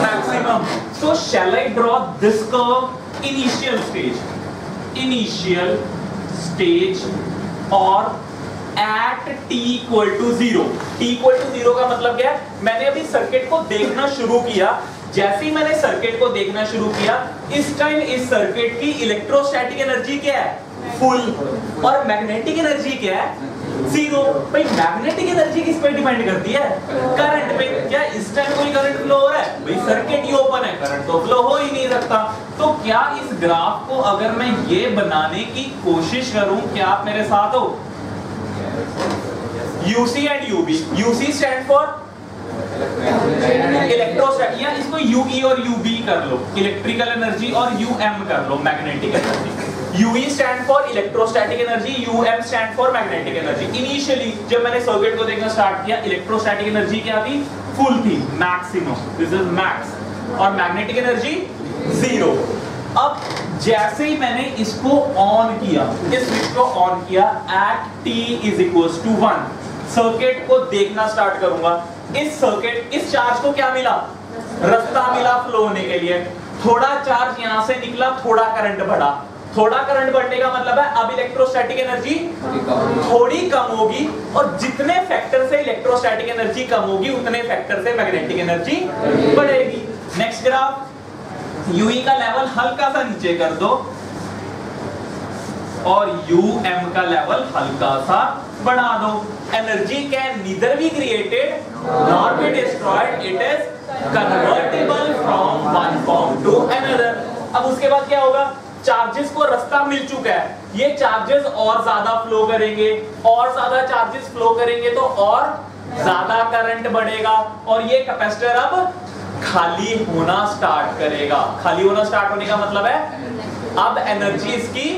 maximum. So shall I draw this curve, initial stage और at t equal to 0। t equal to 0 का मतलब क्या है, मैंने अभी सर्किट को देखना शुरू किया, जैसे ही मैंने सर्किट को देखना शुरू किया, इस टाइम इस सर्किट की इलेक्ट्रोस्टैटिक एनर्जी क्या है, फुल, और मैग्नेटिक एनर्जी क्या है, 0। भाई मैग्नेटिक एनर्जी किस पे डिपेंड करती है, करंट पे। क्या इस टाइम कोई करंट फ्लो हो रहा है, भाई सर्किट ही ओपन है, करंट तो फ्लो हो ही नहीं सकता। तो क्या इस ग्राफ को अगर मैं ये बनाने की कोशिश करूं, क्या आप मेरे साथ हो, UC and UB, UC stand for electrostatic, या इसको UE और UB कर लो, इलेक्ट्रिकल एनर्जी, और UM कर लो, magnetic energy. UE stand for electrostatic energy, UM stand for magnetic energy. Initially जब मैंने सर्किट को देखना स्टार्ट किया, इलेक्ट्रोस्टैटिक एनर्जी क्या थी, फुल थी, मैक्सिमम, दिस इज मैक्स, और मैग्नेटिक एनर्जी 0। अब जैसे ही मैंने इसको ऑन किया, इस स्विच को ऑन किया, at t is equals to 1, circuit को देखना स्टार्ट करूंगा। इस सर्किट, इस चार्ज को क्या मिला, रास्ता मिला फ्लो होने के लिए। थोड़ा चार्ज यहां से निकला, थोड़ा करंट बढ़ा, थोड़ा करंट बढ़ने का मतलब है अब इलेक्ट्रोस्टैटिक एनर्जी थोड़ी कम होगी, और जितने फैक्टर से इलेक्ट्रोस्टैटिक एनर्जी कम होगी उतने फैक्टर से मैग्नेटिक एनर्जी बढ़ेगी। नेक्स्ट ग्राफ, UE का लेवल हल्का सा नीचे कर दो और UM का लेवल हल्का सा बढ़ा दो। energy can neither be created nor be destroyed, it is convertible from one form to another. अब उसके बाद क्या होगा, चार्जेस को रास्ता मिल चुका है, ये चार्जेस और ज्यादा फ्लो करेंगे, और ज्यादा चार्जेस फ्लो करेंगे तो और ज्यादा करंट बढ़ेगा, और ये कैपेसिटर अब खाली होना स्टार्ट करेगा। खाली होना स्टार्ट होने का मतलब है अब एनर्जी इसकी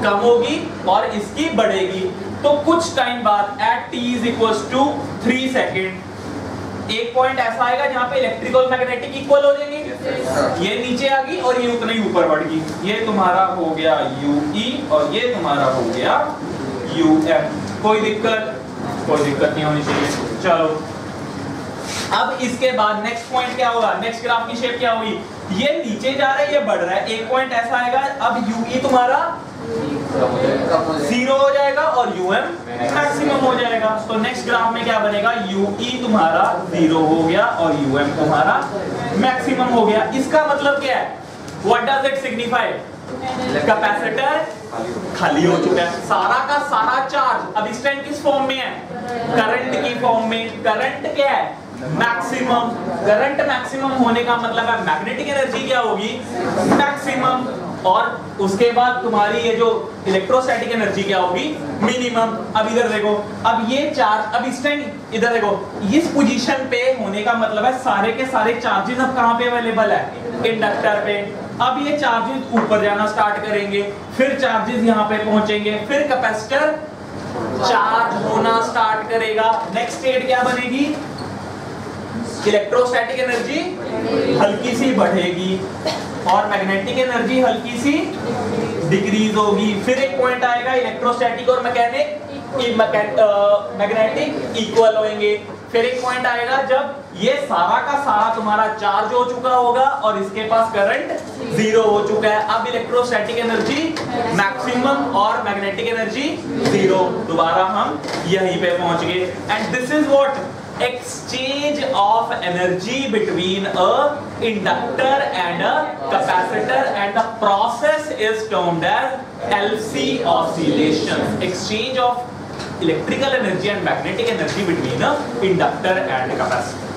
कम होगी और इसकी बढ़ेगी। तो कुछ टाइम बाद at t is equal to 3 second एक पॉइंट ऐसा आएगा जहां पे इलेक्ट्रिक और मैग्नेटिक इक्वल हो जाएंगे, ये नीचे आ गई और ये उतना ही ऊपर बढ़ गई। ये तुम्हारा हो गया UE और ये तुम्हारा हो गया UM। कोई दिक्कत नहीं होनी चाहिए। चलो अब इसके बाद नेक्स्ट पॉइंट क्या होगा, नेक्स्ट ग्राफ की शेप क्या होगी, ये नीचे जा रहा है, ये बढ़ रहा है, एक पॉइंट ऐसा आएगा अब UE तुम्हारा 0 हो जाएगा और UM मैक्सिमम हो जाएगा। तो नेक्स्ट ग्राफ में क्या बनेगा, UE तुम्हारा 0 हो गया और UM तुम्हारा मैक्सिमम हो गया। इसका मतलब क्या है, what does it signify, capacitor खाली हो चुका है, सारा का सारा चार्ज अब इस टाइम किस फॉर्म में है, करंट की फॉर्म में। करंट क्या है, मैक्सिमम। करंट मैक्सिमम होने का मतलब है मैग्नेटिक एनर्जी क्या होगी, मैक्सिमम, और उसके बाद तुम्हारी ये जो इलेक्ट्रोस्टैटिक एनर्जी क्या होगी, मिनिमम। अब इधर देखो, अब ये चार्ज अब इस टाइम इधर देखो, इस पोजीशन पे होने का मतलब है सारे के सारे चार्जेस अब कहां पे अवेलेबल है, इंडक्टर पे। अब ये चार्जेस ऊपर जाना स्टार्ट करेंगे, फिर चार्जेस यहाँ पे पहुंचेंगे, फिर कैपेसिटर चार्ज होना स्टार्ट करेगा। नेक्स्ट स्टेट क्या बनेगी, इलेक्ट्रोस्टैटिक एनर्जी हल्की सी बढ़ेगी और मैग्नेटिक एनर्जी हल्की सी डिक्रीज होगी। फिर एक पॉइंट आएगा इलेक्ट्रोस्टैटिक और मैग्नेटिक इक्वल होंगे। फिर एक पॉइंट आएगा जब ये सारा का सारा तुम्हारा चार्ज हो चुका होगा और इसके पास करंट 0 हो चुका है। अब इलेक्ट्रोस्टैटिक एनर्जी मैक्सिमम और मैग्नेटिक एनर्जी 0। दोबारा हम यहीं पे पहुंच गए। And this is what, exchange of energy between a inductor and a capacitor, and the process is termed as LC oscillation, exchange of electrical energy and magnetic energy between a inductor and a capacitor।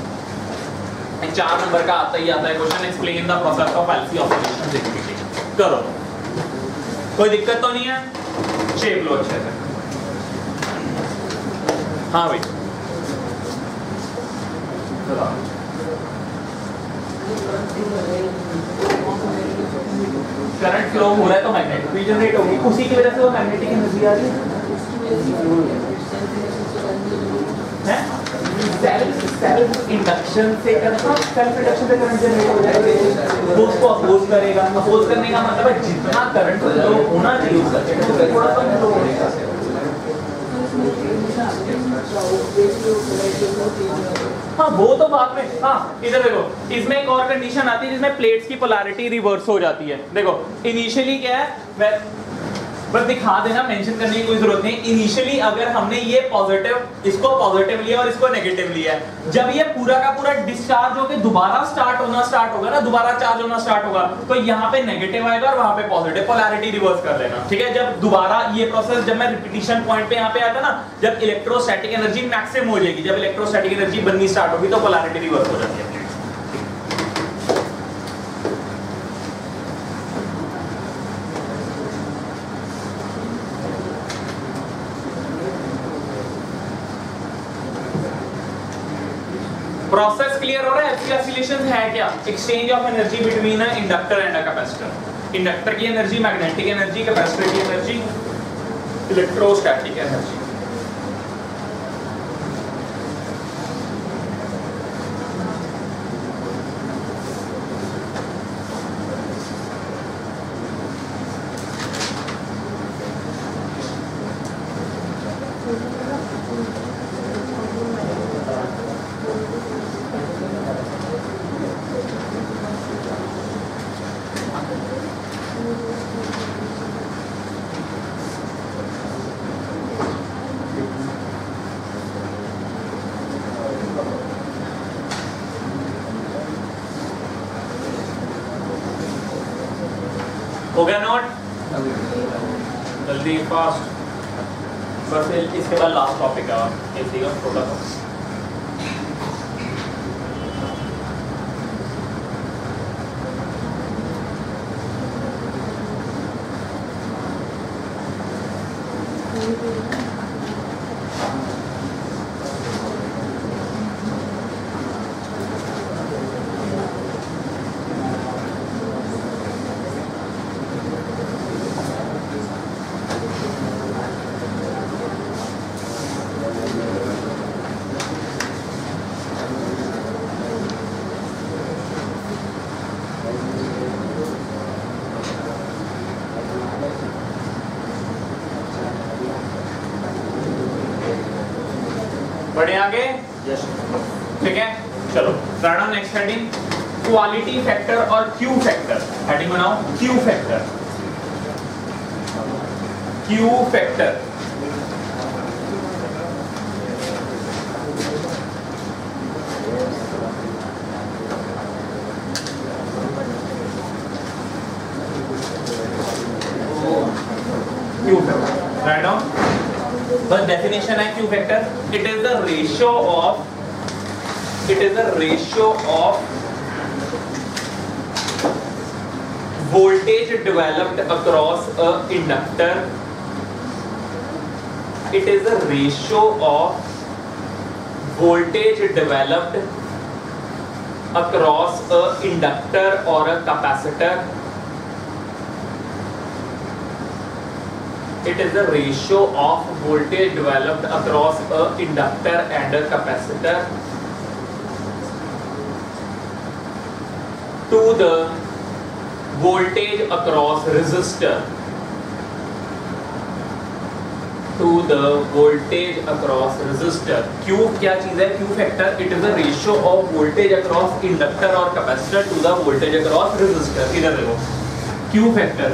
4 number का आता ही आता है question, explain the process of LC oscillation। करो, कोई दिक्कत तो नहीं है, शेप लो अच्छे से। हाँ भाई, करंट फ्लो हो रहा है तो मैग्नेटिक फील्ड जनरेट होगी, उसी की वजह से वो मैग्नेटिक एनर्जी आ रही है। सेल्फ इंडक्शन से करंट जनरेट हो जाएगा, वो उसको अपोज करेगा। अपोज करने का मतलब है जितना करंट फ्लो होना चाहिए उसका थोड़ा कम फ्लो होगा। हाँ वो तो बाद में, हाँ इधर देखो, इसमें एक और कंडीशन आती है जिसमें प्लेट्स की पोलैरिटी रिवर्स हो जाती है। देखो इनिशियली क्या है, बस दिखा देना, मेंशन करने की कोई जरूरत नहीं। इनिशियली अगर हमने ये पॉजिटिव, इसको पॉजिटिव लिया और इसको नेगेटिव लिया, जब ये पूरा का पूरा डिस्चार्ज होकर दोबारा स्टार्ट होगा ना, दोबारा चार्ज होना स्टार्ट होगा, तो यहाँ पे नेगेटिव आएगा और वहां पे पॉजिटिव, पोलैरिटी रिवर्स कर लेना, ठीक है। जब दोबारा ये प्रोसेस, जब मैं रिपीटिशन पॉइंट पे यहाँ पे आता ना, जब इलेक्ट्रोस्टैटिक एनर्जी मैक्सिमम हो जाएगी, जब इलेक्ट्रोस्टैटिक एनर्जी बननी स्टार्ट होगी तो पोलैरिटी रिवर्स हो जाती है। प्रोसेस क्लियर हो रहा है। LC ऑसिलेशन है क्या, exchange of energy between a inductor and a capacitor. Inductor की एनर्जी मैग्नेटिक एनर्जी, कैपेसिटर की एनर्जी इलेक्ट्रोस्टैटिक एनर्जी। हो गया नोट, जल्दी फास्ट बस इसके बाद लास्ट टॉपिक है एसी का छोटा सा। बढ़े आगे, ठीक है। चलो right next heading, quality factor और क्यू फैक्टर। हेडिंग बनाओ Q factor. Q factor Q factor write down. बस डेफिनेशन है Q factor, it is the ratio of voltage developed across a inductor. It is a ratio of voltage developed across a inductor or a capacitor. It is the ratio of voltage developed across a inductor and a capacitor to the voltage across resistor. To the voltage across resistor. Q क्या चीज है? Q factor. It is the ratio of voltage across inductor or capacitor to the voltage across resistor. इधर देखो Q factor.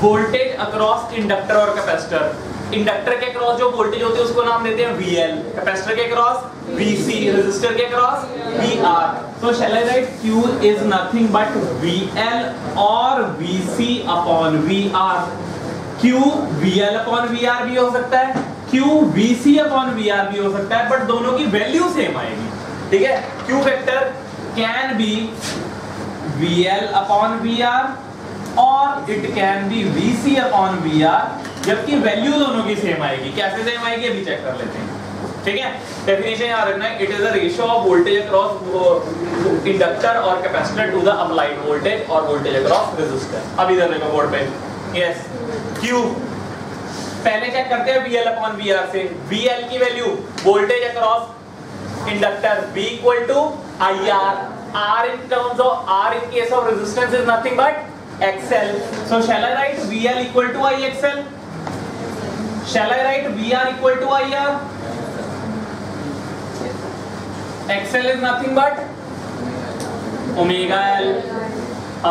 Voltage across inductor और capacitor. Inductor के across जो voltage होती है उसको नाम देते हैं VL, कैपेसिटर के अक्रॉस VC, रेजिस्टर के across VR। So shall I write Q is nothing but VL or VC upon VR। Q VL upon VR भी हो सकता है, Q VC upon VR भी हो सकता है, बट दोनों की वैल्यू सेम आएगी, ठीक है। Q factor can be VL upon VR और it can be VC upon VR, जबकि वैल्यू दोनों की सेम आएगी। कैसे सेम आएगी अभी चेक कर लेते हैं, ठीक है। डेफिनेशन याद रखना है, it is the ratio of voltage across inductor और capacitor to the applied voltage और वोल्टेज अक्रॉस रेजिस्टर। अब इधर देखो बोर्ड पे, यस Q पहले चेक करते हैं VL अपॉन VR से। VL की value voltage across inductor V equal to IR। R in terms of R in case of resistance is nothing but XL. So shall I write VL equal to IXL? Shall I write VR equal to IR? XL is nothing but omega L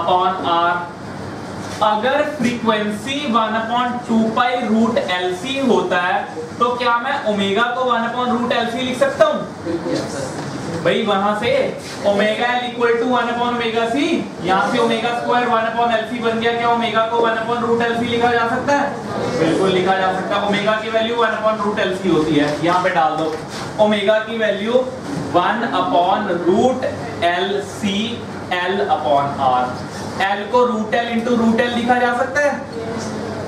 upon R. अगर frequency 1/2 pi root LC होता है तो क्या मैं omega को 1/रूट LC लिख सकता हूँ? भाई वहां से ओमेगा L इक्वल टू 1/ओमेगा C, यहाँ से ओमेगा स्क्वायर 1/LC बन गया। क्या ओमेगा को 1/रूट LC लिखा जा सकता है? बिल्कुल लिखा जा सकता है। ओमेगा की वैल्यू 1/रूट LC होती है, यहाँ पे डाल दो ओमेगा की वैल्यू 1/रूट LC L upon R। L को root L into root L लिखा जा सकता है,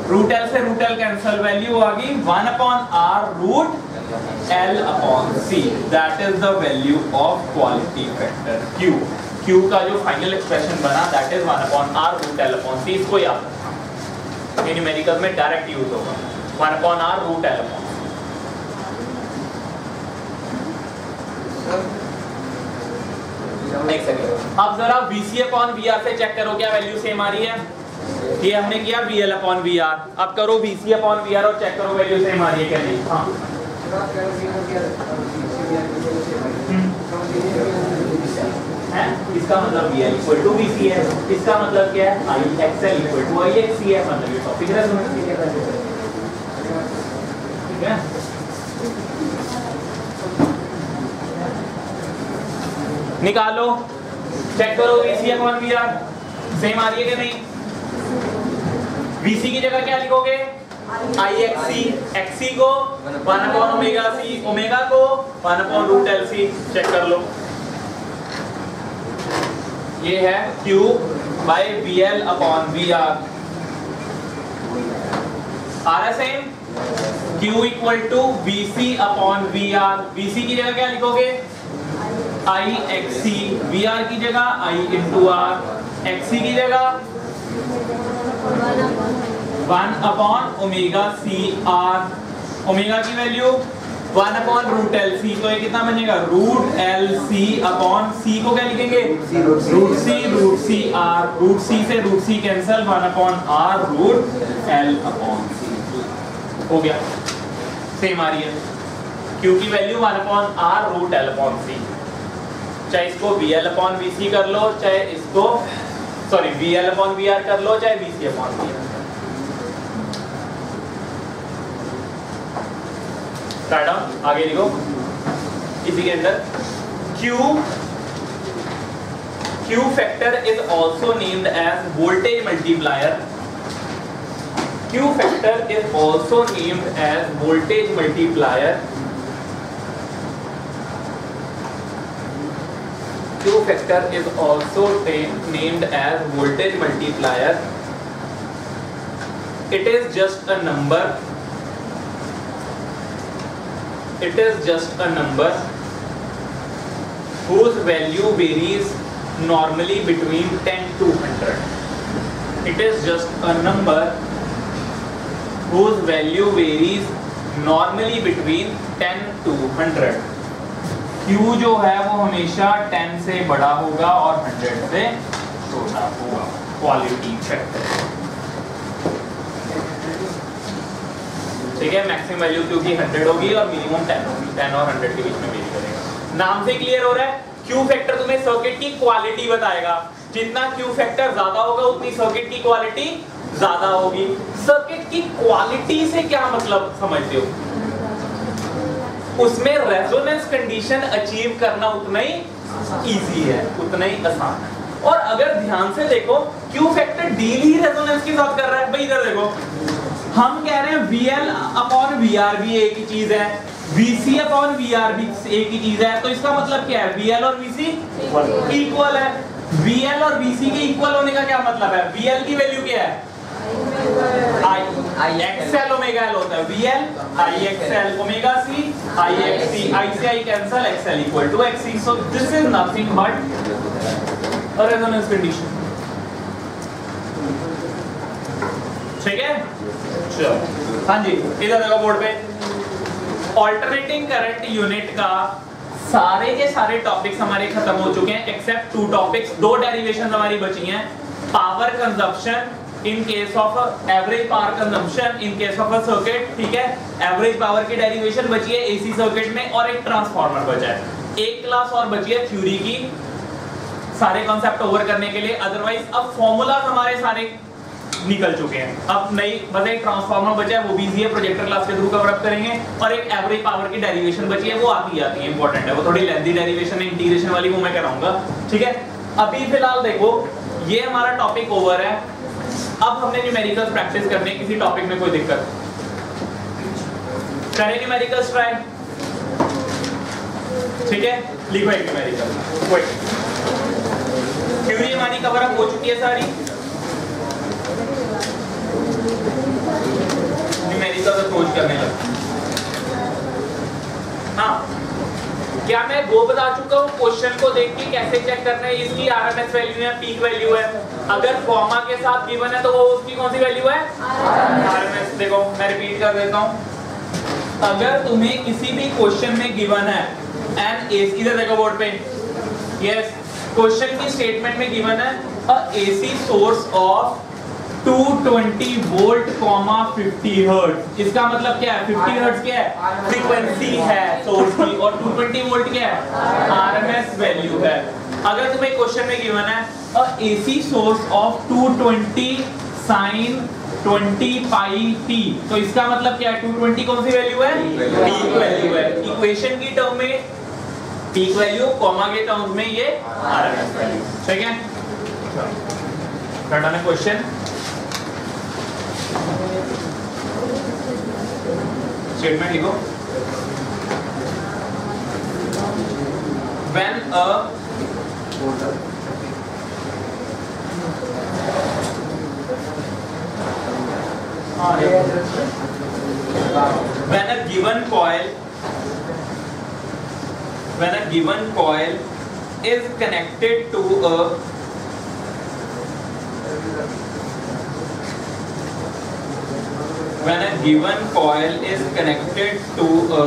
रूट L से रूट L कैंसिल, वैल्यू आ गई 1/R root L upon C। That is the value of quality factor Q। Q का जो फाइनल एक्सप्रेशन बना that is 1/R root L upon C। इसको याद रखना, ये न्यूमेरिकल में डायरेक्ट यूज होगा 1/R root L upon C। Next second, अब जरा VC अपॉन VR से चेक करो क्या वैल्यू सेम आ रही है। ये हमने किया VL अपॉन VR, अब करो VC अपॉन VR और चेक करो वैल्यू सेम आ रही है क्या नहीं। हाँ है, इसका मतलब VL इक्वल टू VC है, इसका मतलब क्या है IXL इक्वल टू IXC है, मतलब ये टॉपिक है समझ के, ठीक है। निकालो, चेक करो VC अपॉन VR सेम आ रही है कि नहीं। VC की जगह क्या लिखोगे? आई एक्सी, एक्सी को 1 अपॉन ओमेगा सी, ओमेगा को 1 upon root L C. Check कर लो, ये है Q by VL upon VR। आ रहा है same? Q equal to VC upon VR। VC की जगह क्या लिखोगे? I XC, VR की जगह I इंटू R, XC की जगह 1 upon omega C R, omega की value 1 upon root L C, तो ये कितना बनेगा? Root L C upon C को क्या लिखेंगे? Root C R, root C से root C cancel, 1 upon R root L upon C. हो गया, सेम आ रही है। क्यू की value 1 upon R root L upon C. चाहे इसको VL अपॉन VC कर लो, चाहे इसको सॉरी VL अपॉन VR कर लो, चाहे VC अपॉन VR। आगे लिखो, इसी के अंदर Q factor is also named as voltage multiplier. Q factor is also named as voltage multiplier. Q factor is also named as voltage multiplier. It is just a number. It is just a number whose value varies normally between 10 to 100. It is just a number whose value varies normally between 10 to 100. Q जो है वो हमेशा 10 से बड़ा होगा और 100 से छोटा होगा। क्वालिटी फैक्टर, ठीक है। मैक्सिमम वैल्यू Q की 100 होगी और मिनिमम 10 होगी, 10 और 100 के बीच में वेरी करेगा। नाम से क्लियर हो रहा है? Q फैक्टर तुम्हें सर्किट की क्वालिटी बताएगा। जितना Q फैक्टर ज्यादा होगा उतनी सर्किट की क्वालिटी ज्यादा होगी। सर्किट की क्वालिटी से क्या मतलब समझते हो? उसमें रेजोनेंस कंडीशन अचीव करना उतना ही इजी है, उतना ही आसान है। और अगर ध्यान से देखो, Q फैक्टर डील ही रेजोनेंस के साथ कर रहा है। भाई इधर देखो, हम कह रहे हैं VL अपॉन VR भी एक ही चीज है, VC अपॉन VR भी एक ही चीज है। तो इसका मतलब क्या है? VL और VC इक्वल है। VL और VC के इक्वल होने का क्या मतलब है? VL की वैल्यू क्या है? I XL ओमेगा L होता है। VL I XL omega C I XC, I से I cancel, XL equal to XC. So this is nothing but a resonance condition. ठीक है, चलो हाँ जी, इधर देखो बोर्ड पे। ऑल्टरनेटिंग करंट यूनिट का सारे के सारे टॉपिक्स हमारे खत्म हो चुके हैं एक्सेप्ट 2 टॉपिक्स। 2 डेरिवेशन हमारी बची हैं। Power consumption in case of average power consumption in case of a circuit, ठीक है। एवरेज पावर की डेरिवेशन बची है एसी सर्किट में, और एक ट्रांसफार्मर बचा है। एक क्लास और बची है थ्योरी की, सारे कॉन्सेप्ट ओवर करने के लिए। अदरवाइज अब फॉर्मूला हमारे सारे निकल चुके हैं। अब नई बस एक ट्रांसफार्मर बचा है, वो भी इजी है, प्रोजेक्टर क्लास के थ्रू कवर अप करेंगे। और एक एवरेज पावर की डेरिवेशन बची है, वो आती है, इंपॉर्टेंट है, वो थोड़ी लेंथी डेरिवेशन है, इंटीग्रेशन वाली, वो मैं कराऊंगा, ठीक है। अभी फिलहाल देखो, ये हमारा टॉपिक ओवर है। अब हमने न्यूमेरिकल्स प्रैक्टिस करने, किसी टॉपिक में कोई दिक्कत? करें न्यूमेरिकल्स ट्राई, ठीक है। लिखो एक न्यूमेरिकल, थ्योरी हमारी कवर अप हो चुकी है सारी। न्यूमेरिकल अप्रोच करने लगे। हाँ, क्या मैं वो बता चुका हूँ क्वेश्चन को देख के कैसे चेक करना है? इसकी आरएमएस वैल्यू है, पीक वैल्यू है। अगर कॉमा के साथ गिवन है तो वो उसकी कौन सी वैल्यू है? आरएमएस। देखो मैं रिपीट कर देता हूँ, अगर तुम्हें किसी भी क्वेश्चन में गिवन है एन एसी, इधर देखो बोर्ड पे, यस, क्वेश्चन की स्टेटमेंट में गिवन है a AC source of 220 volt, 50 hertz. इसका मतलब क्या है? 50 हर्ट्ज क्या है? फ्रीक्वेंसी है सोर्स की, और 220 वोल्ट क्या है? आरएमएस वैल्यू है। अगर तुम्हें क्वेश्चन में गिवन है a AC source of 220 sin 20 pi t, तो इसका मतलब क्या है? 220 कौन सी वैल्यू है? पीक वैल्यू है। इक्वेशन की टर्म में पीक वैल्यू, कॉमा के टर्म्स में ये आरएमएस वैल्यू, ठीक है। थर्ड क्वेश्चन, स्टेटमेंट लिखो, when a given coil is connected to a when a given coil is connected to a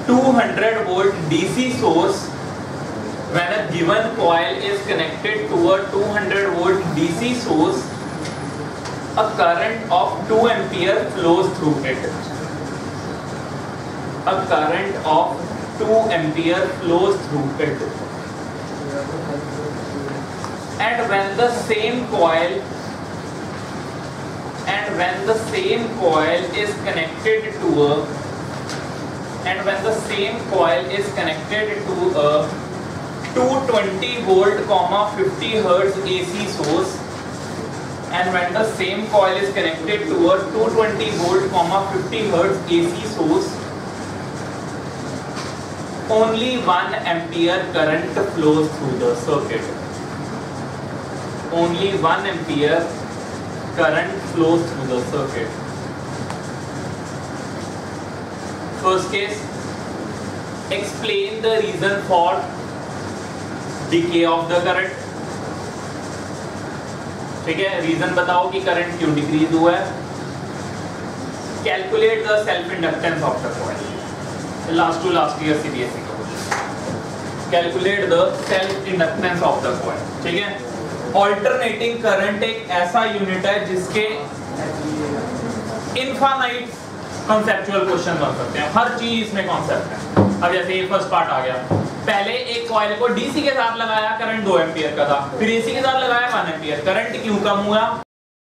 200 volt DC source, when a given coil is connected to a 200 volt DC source, a current of 2 ampere flows through it. A current of 2 ampere flows through it. And when the same coil is connected to a 220 volt, 50 hertz AC source, and when the same coil is connected to a 220 volt, 50 hertz AC source, only 1 ampere current flows through the circuit. Only 1 ampere current flows through the circuit. First case, explain the reason for decay of the current. ठीक है, reason बताओ कि current क्यों decrease हुआ है. Calculate the self inductance of the coil. Last year CBSE का question. Calculate the self inductance of the coil. ठीक है. ऑल्टरनेटिंग करंट एक ऐसा यूनिट है जिसके इनफाइनाइट कॉन्सेप्चुअल क्वेश्चन बन सकते हैं. हर चीज इसमें कॉन्सेप्ट है. अब जैसे ये फर्स्ट पार्ट आ गया, पहले एक कॉइल को डीसी के साथ लगाया, करंट 2 एम्पियर का था, फिर एसी के साथ लगाया 1 एम्पियर, करंट क्यों कम हुआ?